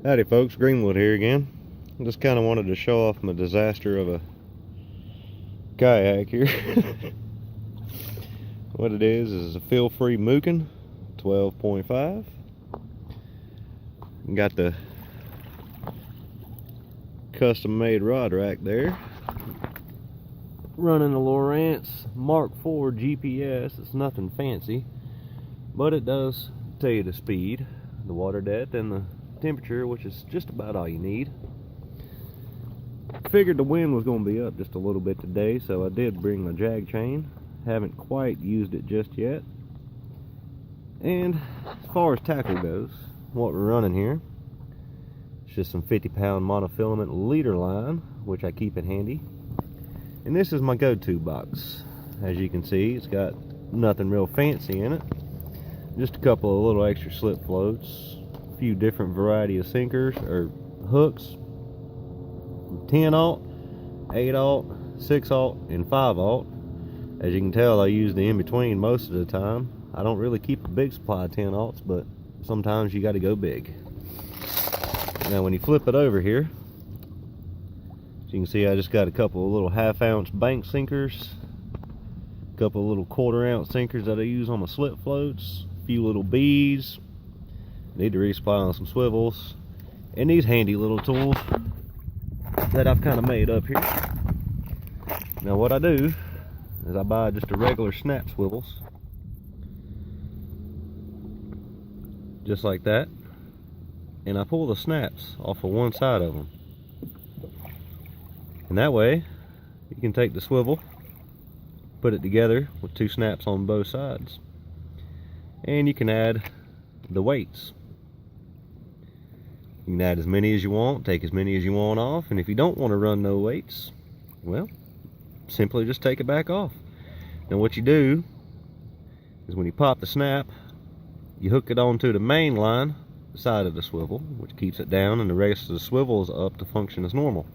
Howdy folks, Greenwood here again. Just kind of wanted to show off my disaster of a kayak here. What it is a feel-free Yak'n 12.5. Got the custom-made rod rack there. Running a Lowrance Mark IV GPS. It's nothing fancy, but it does tell you the speed, the water depth, and the temperature, which is just about all you need. Figured the wind was going to be up just a little bit today, so I did bring my jag chain. Haven't quite used it just yet. And as far as tackle goes, what we're running here, it's just some 50-pound monofilament leader line, which I keep it handy. And this is my go-to box. As you can see, it's got nothing real fancy in it. Just a couple of little extra slip floats, a few different variety of sinkers or hooks, 10-aught, 8-aught, 6-aught, and 5-aught. As you can tell, I use the in-between most of the time. I don't really keep a big supply of 10-aughts, but sometimes you got to go big. Now when you flip it over here, as you can see, I just got a couple of little half-ounce bank sinkers, a couple of little quarter-ounce sinkers that I use on my slip floats, a few little beads. Need to resupply on some swivels, and these handy little tools that I've kind of made up here. Now what I do is I buy just a regular snap swivels, just like that, and I pull the snaps off of one side of them, and that way you can take the swivel, put it together with two snaps on both sides, and you can add the weights. You can add as many as you want, take as many as you want off, and if you don't want to run no weights, well, simply just take it back off. Now what you do is when you pop the snap, you hook it onto the main line, the side of the swivel, which keeps it down, and the rest of the swivel is up to function as normal.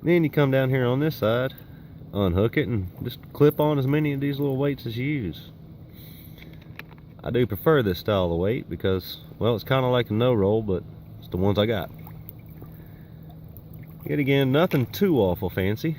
Then you come down here on this side, unhook it, and just clip on as many of these little weights as you use. I do prefer this style of weight because, well, it's kind of like a no-roll, but it's the ones I got. Yet again, nothing too awful fancy.